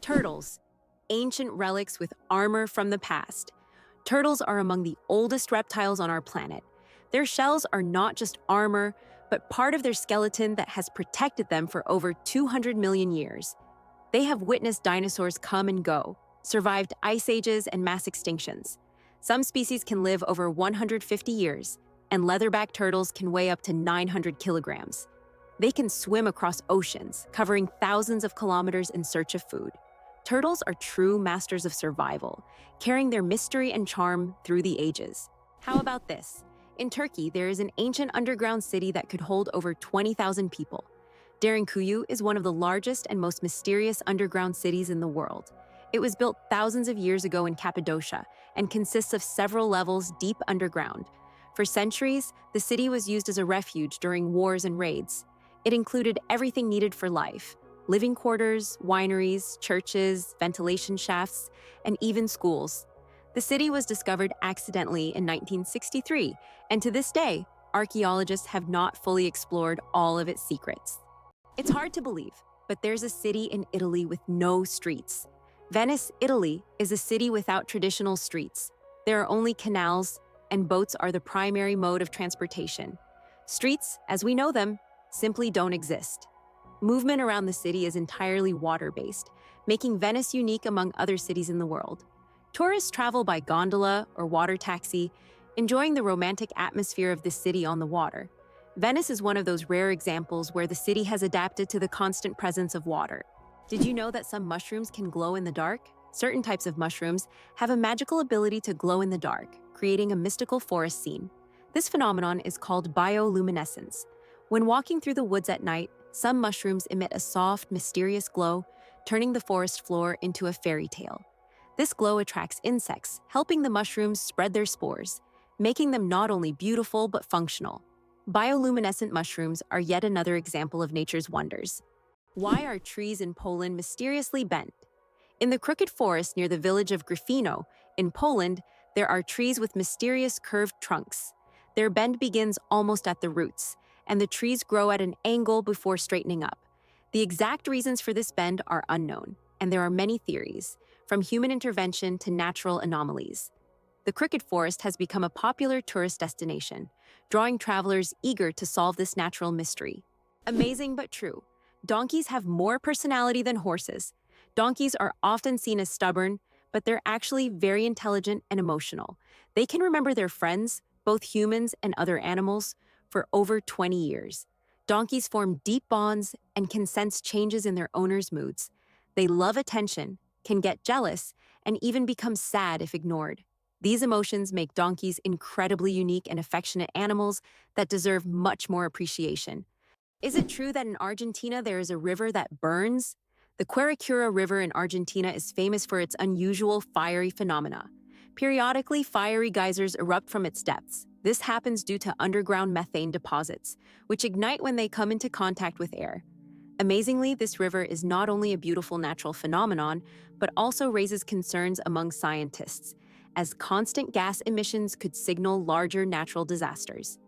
Turtles, ancient relics with armor from the past. Turtles are among the oldest reptiles on our planet. Their shells are not just armor, but part of their skeleton that has protected them for over 200 million years. They have witnessed dinosaurs come and go, survived ice ages and mass extinctions. Some species can live over 150 years, and leatherback turtles can weigh up to 900 kilograms. They can swim across oceans, covering thousands of kilometers in search of food. Turtles are true masters of survival, carrying their mystery and charm through the ages. How about this? In Turkey, there is an ancient underground city that could hold over 20,000 people. Derinkuyu is one of the largest and most mysterious underground cities in the world. It was built thousands of years ago in Cappadocia and consists of several levels deep underground. For centuries, the city was used as a refuge during wars and raids. It included everything needed for life: living quarters, wineries, churches, ventilation shafts, and even schools. The city was discovered accidentally in 1963, and to this day, archaeologists have not fully explored all of its secrets. It's hard to believe, but there's a city in Italy with no streets. Venice, Italy, is a city without traditional streets. There are only canals, and boats are the primary mode of transportation. Streets, as we know them, simply don't exist. Movement around the city is entirely water-based, making Venice unique among other cities in the world. Tourists travel by gondola or water taxi, enjoying the romantic atmosphere of the city on the water. Venice is one of those rare examples where the city has adapted to the constant presence of water. Did you know that some mushrooms can glow in the dark? Certain types of mushrooms have a magical ability to glow in the dark, creating a mystical forest scene. This phenomenon is called bioluminescence. When walking through the woods at night, some mushrooms emit a soft, mysterious glow, turning the forest floor into a fairy tale. This glow attracts insects, helping the mushrooms spread their spores, making them not only beautiful but functional. Bioluminescent mushrooms are yet another example of nature's wonders. Why are trees in Poland mysteriously bent? In the crooked forest near the village of Gryfino, in Poland, there are trees with mysterious curved trunks. Their bend begins almost at the roots, and the trees grow at an angle before straightening up. The exact reasons for this bend are unknown, and there are many theories, from human intervention to natural anomalies. The crooked forest has become a popular tourist destination, drawing travelers eager to solve this natural mystery. Amazing but true. Donkeys have more personality than horses. Donkeys are often seen as stubborn, but they're actually very intelligent and emotional. They can remember their friends, both humans and other animals, for over 20 years. Donkeys form deep bonds and can sense changes in their owners' moods. They love attention, can get jealous, and even become sad if ignored. These emotions make donkeys incredibly unique and affectionate animals that deserve much more appreciation. Is it true that in Argentina there is a river that burns? The Quericura River in Argentina is famous for its unusual fiery phenomena. Periodically, fiery geysers erupt from its depths. This happens due to underground methane deposits, which ignite when they come into contact with air. Amazingly, this river is not only a beautiful natural phenomenon, but also raises concerns among scientists, as constant gas emissions could signal larger natural disasters.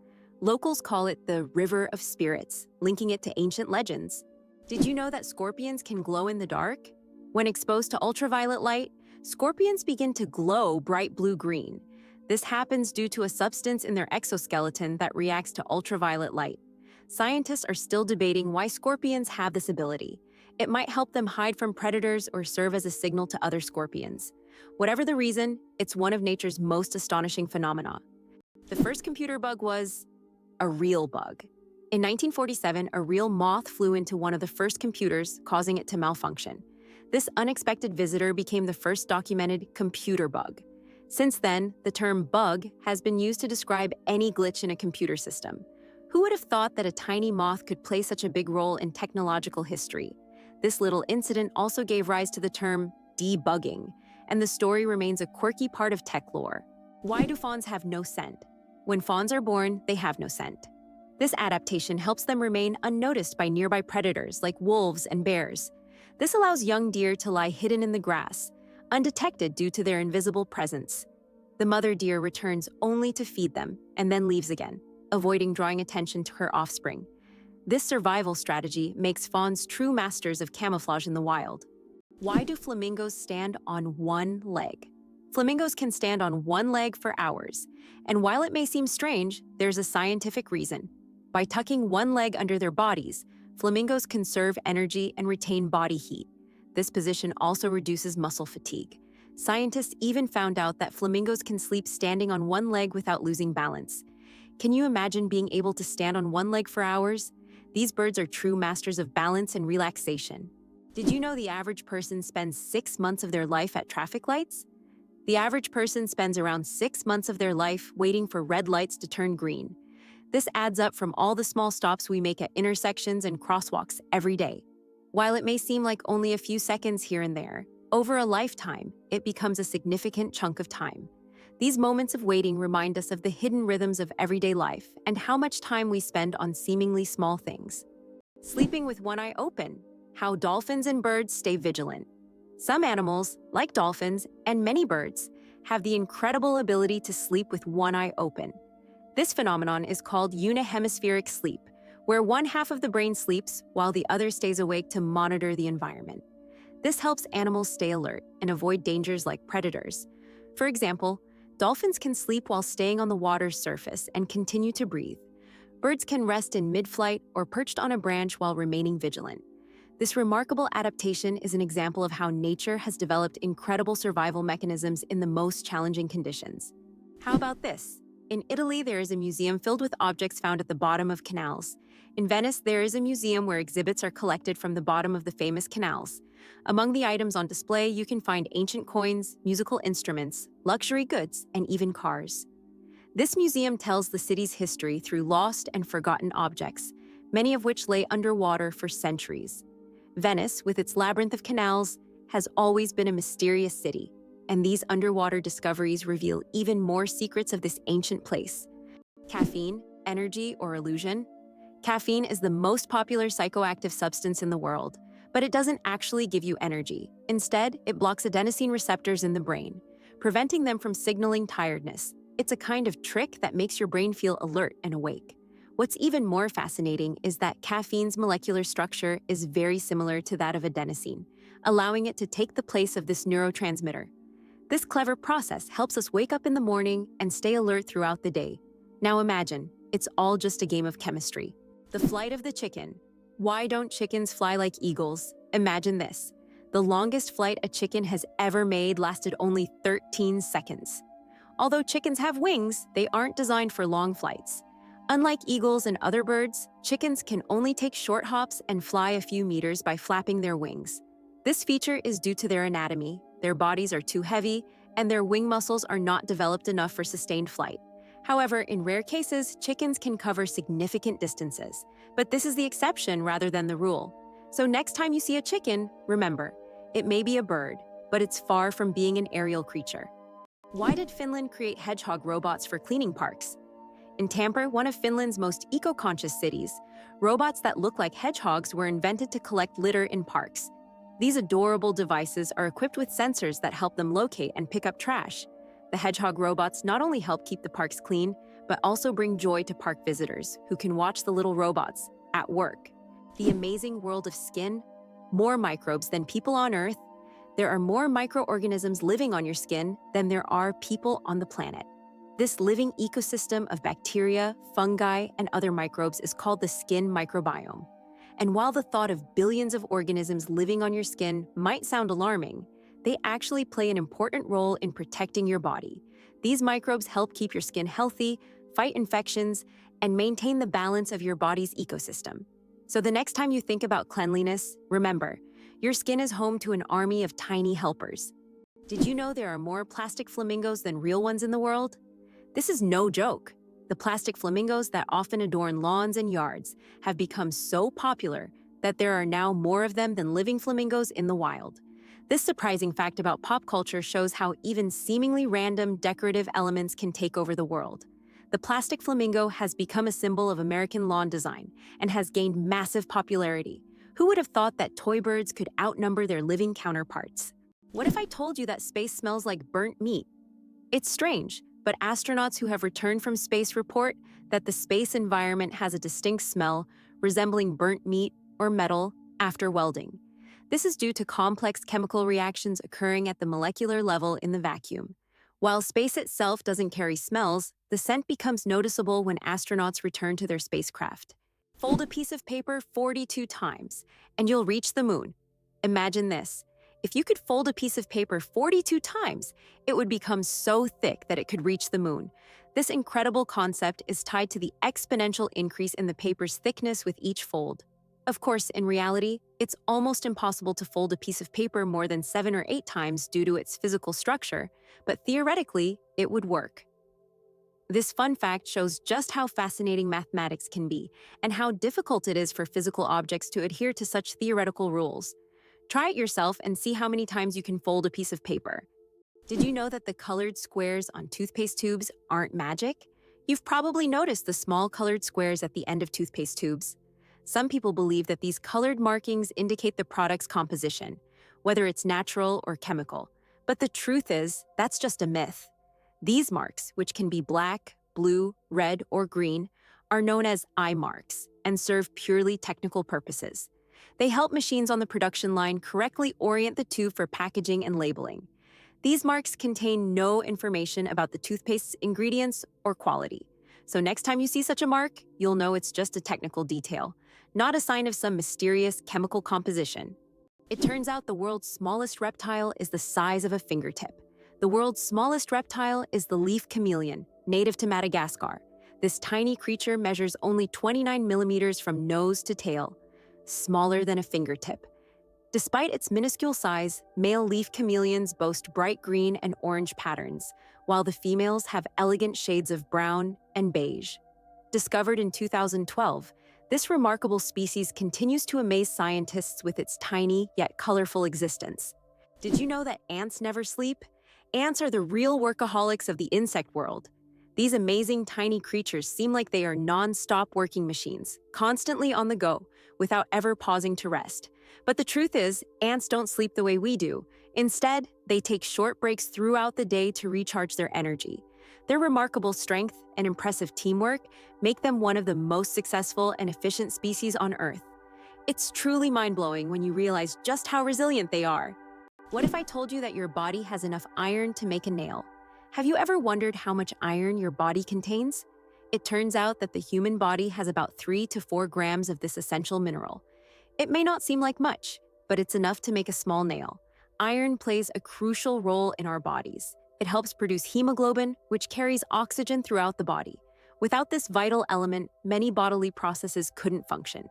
Locals call it the River of Spirits, linking it to ancient legends. Did you know that scorpions can glow in the dark? When exposed to ultraviolet light, scorpions begin to glow bright blue-green. This happens due to a substance in their exoskeleton that reacts to ultraviolet light. Scientists are still debating why scorpions have this ability. It might help them hide from predators or serve as a signal to other scorpions. Whatever the reason, it's one of nature's most astonishing phenomena. The first computer bug was a real bug. In 1947, a real moth flew into one of the first computers, causing it to malfunction. This unexpected visitor became the first documented computer bug. Since then, the term bug has been used to describe any glitch in a computer system. Who would have thought that a tiny moth could play such a big role in technological history? This little incident also gave rise to the term debugging, and the story remains a quirky part of tech lore. Why do fawns have no scent? When fawns are born, they have no scent. This adaptation helps them remain unnoticed by nearby predators like wolves and bears. This allows young deer to lie hidden in the grass, undetected due to their invisible presence. The mother deer returns only to feed them and then leaves again, avoiding drawing attention to her offspring. This survival strategy makes fawns true masters of camouflage in the wild. Why do flamingos stand on one leg? Flamingos can stand on one leg for hours, and while it may seem strange, there's a scientific reason. By tucking one leg under their bodies, flamingos conserve energy and retain body heat. This position also reduces muscle fatigue. Scientists even found out that flamingos can sleep standing on one leg without losing balance. Can you imagine being able to stand on one leg for hours? These birds are true masters of balance and relaxation. Did you know the average person spends 6 months of their life at traffic lights? The average person spends around 6 months of their life waiting for red lights to turn green. This adds up from all the small stops we make at intersections and crosswalks every day. While it may seem like only a few seconds here and there, over a lifetime, it becomes a significant chunk of time. These moments of waiting remind us of the hidden rhythms of everyday life and how much time we spend on seemingly small things. Sleeping with one eye open. How dolphins and birds stay vigilant. Some animals, like dolphins and many birds, have the incredible ability to sleep with one eye open. This phenomenon is called unihemispheric sleep, where one half of the brain sleeps while the other stays awake to monitor the environment. This helps animals stay alert and avoid dangers like predators. For example, dolphins can sleep while staying on the water's surface and continue to breathe. Birds can rest in mid-flight or perched on a branch while remaining vigilant. This remarkable adaptation is an example of how nature has developed incredible survival mechanisms in the most challenging conditions. How about this? In Italy, there is a museum filled with objects found at the bottom of canals. In Venice, there is a museum where exhibits are collected from the bottom of the famous canals. Among the items on display, you can find ancient coins, musical instruments, luxury goods, and even cars. This museum tells the city's history through lost and forgotten objects, many of which lay underwater for centuries. Venice, with its labyrinth of canals, has always been a mysterious city, and these underwater discoveries reveal even more secrets of this ancient place. Caffeine, energy, or illusion? Caffeine is the most popular psychoactive substance in the world, but it doesn't actually give you energy. Instead, it blocks adenosine receptors in the brain, preventing them from signaling tiredness. It's a kind of trick that makes your brain feel alert and awake. What's even more fascinating is that caffeine's molecular structure is very similar to that of adenosine, allowing it to take the place of this neurotransmitter. This clever process helps us wake up in the morning and stay alert throughout the day. Now imagine, it's all just a game of chemistry. The flight of the chicken. Why don't chickens fly like eagles? Imagine this. The longest flight a chicken has ever made lasted only 13 seconds. Although chickens have wings, they aren't designed for long flights. Unlike eagles and other birds, chickens can only take short hops and fly a few meters by flapping their wings. This feature is due to their anatomy. Their bodies are too heavy, and their wing muscles are not developed enough for sustained flight. However, in rare cases, chickens can cover significant distances, but this is the exception rather than the rule. So next time you see a chicken, remember, it may be a bird, but it's far from being an aerial creature. Why did Finland create hedgehog robots for cleaning parks? In Tampere, one of Finland's most eco-conscious cities, robots that look like hedgehogs were invented to collect litter in parks. These adorable devices are equipped with sensors that help them locate and pick up trash. The hedgehog robots not only help keep the parks clean, but also bring joy to park visitors who can watch the little robots at work. The amazing world of skin, more microbes than people on Earth. There are more microorganisms living on your skin than there are people on the planet. This living ecosystem of bacteria, fungi, and other microbes is called the skin microbiome. And while the thought of billions of organisms living on your skin might sound alarming, they actually play an important role in protecting your body. These microbes help keep your skin healthy, fight infections, and maintain the balance of your body's ecosystem. So the next time you think about cleanliness, remember, your skin is home to an army of tiny helpers. Did you know there are more plastic flamingos than real ones in the world? This is no joke. The plastic flamingos that often adorn lawns and yards have become so popular that there are now more of them than living flamingos in the wild. This surprising fact about pop culture shows how even seemingly random decorative elements can take over the world. The plastic flamingo has become a symbol of American lawn design and has gained massive popularity. Who would have thought that toy birds could outnumber their living counterparts? What if I told you that space smells like burnt meat? It's strange, but astronauts who have returned from space report that the space environment has a distinct smell resembling burnt meat or metal after welding. This is due to complex chemical reactions occurring at the molecular level in the vacuum. While space itself doesn't carry smells, the scent becomes noticeable when astronauts return to their spacecraft. Fold a piece of paper 42 times, and you'll reach the moon. Imagine this. If you could fold a piece of paper 42 times, it would become so thick that it could reach the moon. This incredible concept is tied to the exponential increase in the paper's thickness with each fold. Of course, in reality, it's almost impossible to fold a piece of paper more than 7 or 8 times due to its physical structure, but theoretically, it would work. This fun fact shows just how fascinating mathematics can be and how difficult it is for physical objects to adhere to such theoretical rules. Try it yourself and see how many times you can fold a piece of paper. Did you know that the colored squares on toothpaste tubes aren't magic? You've probably noticed the small colored squares at the end of toothpaste tubes. Some people believe that these colored markings indicate the product's composition, whether it's natural or chemical. But the truth is, that's just a myth. These marks, which can be black, blue, red, or green, are known as eye marks and serve purely technical purposes. They help machines on the production line correctly orient the tube for packaging and labeling. These marks contain no information about the toothpaste's ingredients or quality. So next time you see such a mark, you'll know it's just a technical detail, not a sign of some mysterious chemical composition. It turns out the world's smallest reptile is the size of a fingertip. The world's smallest reptile is the leaf chameleon, native to Madagascar. This tiny creature measures only 29 millimeters from nose to tail, smaller than a fingertip. Despite its minuscule size, male leaf chameleons boast bright green and orange patterns, while the females have elegant shades of brown and beige. Discovered in 2012, this remarkable species continues to amaze scientists with its tiny yet colorful existence. Did you know that ants never sleep? Ants are the real workaholics of the insect world. These amazing tiny creatures seem like they are non-stop working machines, constantly on the go, without ever pausing to rest. But the truth is, ants don't sleep the way we do. Instead, they take short breaks throughout the day to recharge their energy. Their remarkable strength and impressive teamwork make them one of the most successful and efficient species on Earth. It's truly mind-blowing when you realize just how resilient they are. What if I told you that your body has enough iron to make a nail? Have you ever wondered how much iron your body contains? It turns out that the human body has about 3 to 4 grams of this essential mineral. It may not seem like much, but it's enough to make a small nail. Iron plays a crucial role in our bodies. It helps produce hemoglobin, which carries oxygen throughout the body. Without this vital element, many bodily processes couldn't function.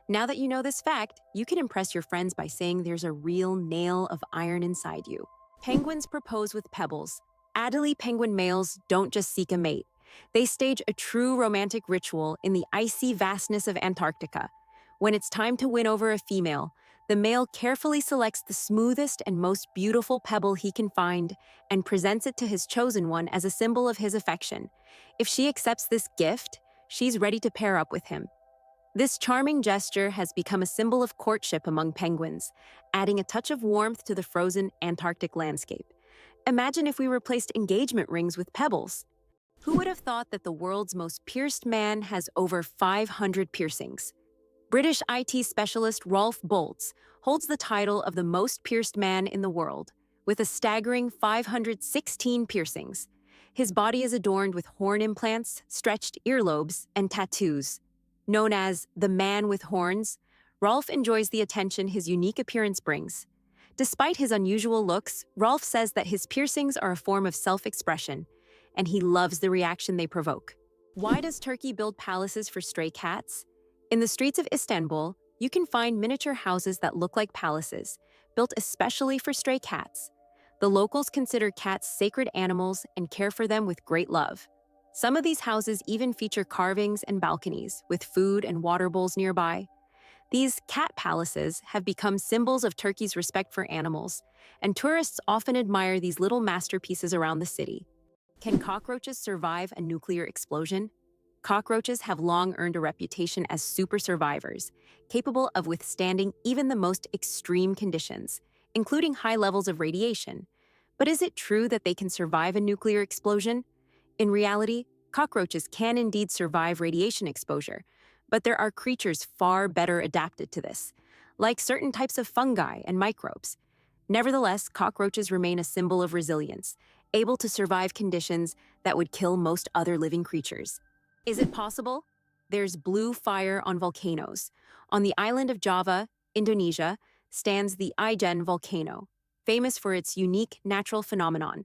Now that you know this fact, you can impress your friends by saying there's a real nail of iron inside you. Penguins propose with pebbles. Adelie penguin males don't just seek a mate. They stage a true romantic ritual in the icy vastness of Antarctica. When it's time to win over a female, the male carefully selects the smoothest and most beautiful pebble he can find and presents it to his chosen one as a symbol of his affection. If she accepts this gift, she's ready to pair up with him. This charming gesture has become a symbol of courtship among penguins, adding a touch of warmth to the frozen Antarctic landscape. Imagine if we replaced engagement rings with pebbles. Who would have thought that the world's most pierced man has over 500 piercings? British IT specialist Rolf Boltz holds the title of the most pierced man in the world, with a staggering 516 piercings. His body is adorned with horn implants, stretched earlobes, and tattoos. Known as the man with horns, Rolf enjoys the attention his unique appearance brings. Despite his unusual looks, Rolf says that his piercings are a form of self-expression, and he loves the reaction they provoke. Why does Turkey build palaces for stray cats? In the streets of Istanbul, you can find miniature houses that look like palaces, built especially for stray cats. The locals consider cats sacred animals and care for them with great love. Some of these houses even feature carvings and balconies, with food and water bowls nearby. These cat palaces have become symbols of Turkey's respect for animals, and tourists often admire these little masterpieces around the city. Can cockroaches survive a nuclear explosion? Cockroaches have long earned a reputation as super survivors, capable of withstanding even the most extreme conditions, including high levels of radiation. But is it true that they can survive a nuclear explosion? In reality, cockroaches can indeed survive radiation exposure, but there are creatures far better adapted to this. like certain types of fungi and microbes. Nevertheless, cockroaches remain a symbol of resilience, able to survive conditions that would kill most other living creatures. Is it possible? There's blue fire on volcanoes. On the island of Java, Indonesia, stands the Ijen volcano, famous for its unique natural phenomenon,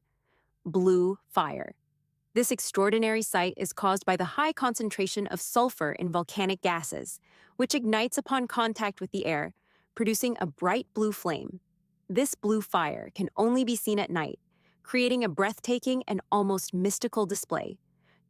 blue fire. This extraordinary sight is caused by the high concentration of sulfur in volcanic gases, which ignites upon contact with the air, producing a bright blue flame. This blue fire can only be seen at night, creating a breathtaking and almost mystical display.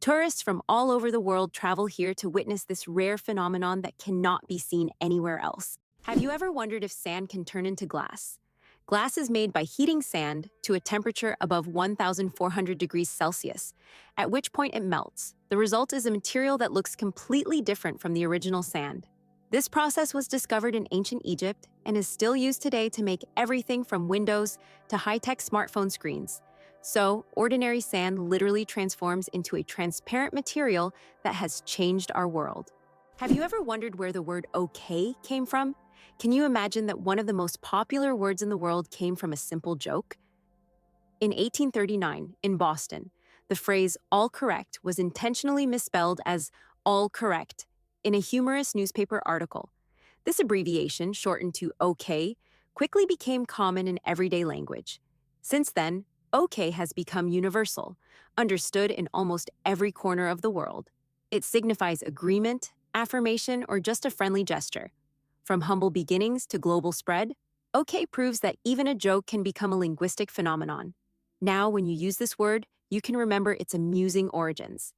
Tourists from all over the world travel here to witness this rare phenomenon that cannot be seen anywhere else. Have you ever wondered if sand can turn into glass? Glass is made by heating sand to a temperature above 1,400 degrees Celsius, at which point it melts. The result is a material that looks completely different from the original sand. This process was discovered in ancient Egypt and is still used today to make everything from windows to high-tech smartphone screens. So, ordinary sand literally transforms into a transparent material that has changed our world. Have you ever wondered where the word okay came from? Can you imagine that one of the most popular words in the world came from a simple joke? In 1839, in Boston, the phrase all correct was intentionally misspelled as all correct in a humorous newspaper article. This abbreviation, shortened to OK, quickly became common in everyday language. Since then, OK has become universal, understood in almost every corner of the world. It signifies agreement, affirmation, or just a friendly gesture. From humble beginnings to global spread, OK proves that even a joke can become a linguistic phenomenon. Now, when you use this word, you can remember its amusing origins.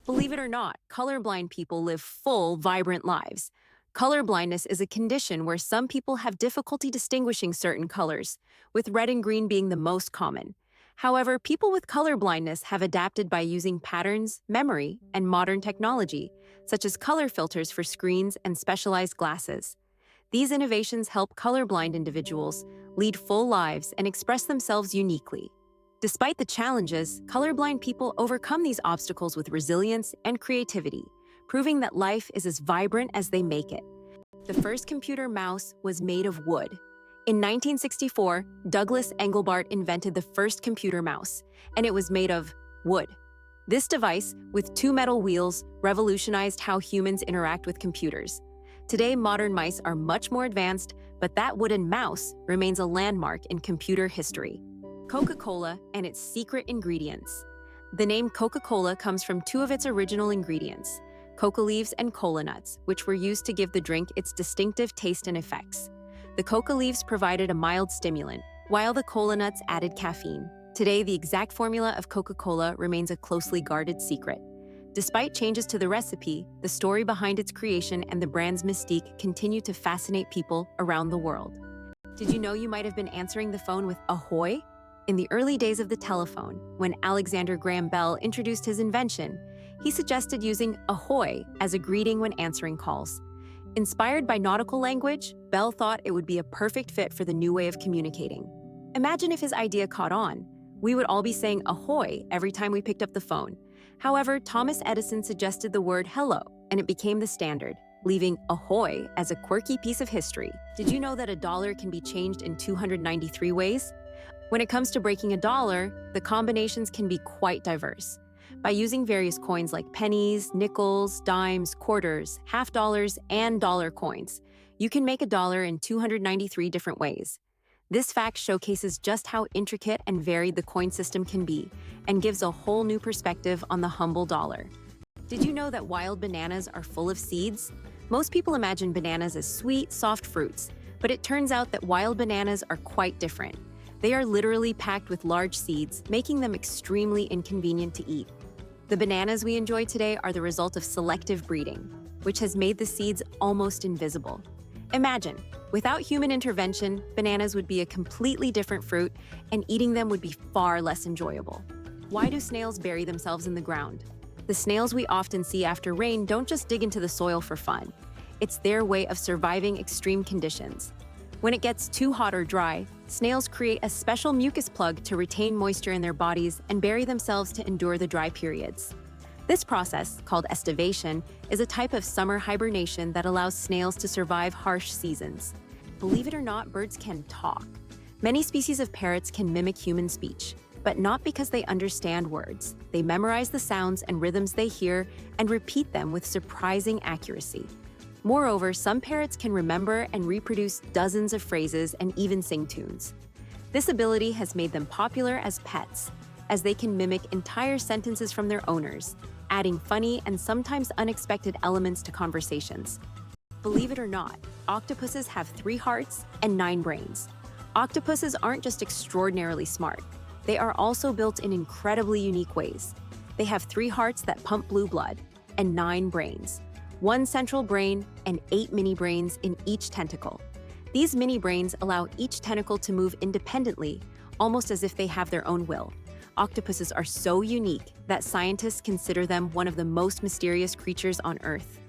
Believe it or not, colorblind people live full, vibrant lives. Colorblindness is a condition where some people have difficulty distinguishing certain colors, with red and green being the most common. However, people with colorblindness have adapted by using patterns, memory, and modern technology, such as color filters for screens and specialized glasses. These innovations help colorblind individuals lead full lives and express themselves uniquely. Despite the challenges, colorblind people overcome these obstacles with resilience and creativity, proving that life is as vibrant as they make it. The first computer mouse was made of wood. In 1964, Douglas Engelbart invented the first computer mouse, and it was made of wood. This device, with two metal wheels, revolutionized how humans interact with computers. Today, modern mice are much more advanced, but that wooden mouse remains a landmark in computer history. Coca-Cola and its secret ingredients. The name Coca-Cola comes from two of its original ingredients, coca leaves and cola nuts, which were used to give the drink its distinctive taste and effects. The coca leaves provided a mild stimulant, while the cola nuts added caffeine. Today, the exact formula of Coca-Cola remains a closely guarded secret. Despite changes to the recipe, the story behind its creation and the brand's mystique continue to fascinate people around the world. Did you know you might have been answering the phone with Ahoy? In the early days of the telephone, when Alexander Graham Bell introduced his invention, he suggested using ahoy as a greeting when answering calls. Inspired by nautical language, Bell thought it would be a perfect fit for the new way of communicating. Imagine if his idea caught on. We would all be saying ahoy every time we picked up the phone. However, Thomas Edison suggested the word hello, and it became the standard, leaving ahoy as a quirky piece of history. Did you know that a dollar can be changed in 293 ways? When it comes to breaking a dollar, the combinations can be quite diverse. By using various coins like pennies, nickels, dimes, quarters, half dollars, and dollar coins, you can make a dollar in 293 different ways. This fact showcases just how intricate and varied the coin system can be, and gives a whole new perspective on the humble dollar. Did you know that wild bananas are full of seeds? Most people imagine bananas as sweet, soft fruits, but it turns out that wild bananas are quite different. They are literally packed with large seeds, making them extremely inconvenient to eat. The bananas we enjoy today are the result of selective breeding, which has made the seeds almost invisible. Imagine, without human intervention, bananas would be a completely different fruit, and eating them would be far less enjoyable. Why do snails bury themselves in the ground? The snails we often see after rain don't just dig into the soil for fun. It's their way of surviving extreme conditions. When it gets too hot or dry, snails create a special mucus plug to retain moisture in their bodies and bury themselves to endure the dry periods. This process, called estivation, is a type of summer hibernation that allows snails to survive harsh seasons. Believe it or not, birds can talk. Many species of parrots can mimic human speech, but not because they understand words. They memorize the sounds and rhythms they hear and repeat them with surprising accuracy. Moreover, some parrots can remember and reproduce dozens of phrases and even sing tunes. This ability has made them popular as pets, as they can mimic entire sentences from their owners, adding funny and sometimes unexpected elements to conversations. Believe it or not, octopuses have 3 hearts and 9 brains. Octopuses aren't just extraordinarily smart, they are also built in incredibly unique ways. They have 3 hearts that pump blue blood and 9 brains, 1 central brain and 8 mini brains in each tentacle. These mini brains allow each tentacle to move independently, almost as if they have their own will. Octopuses are so unique that scientists consider them one of the most mysterious creatures on Earth.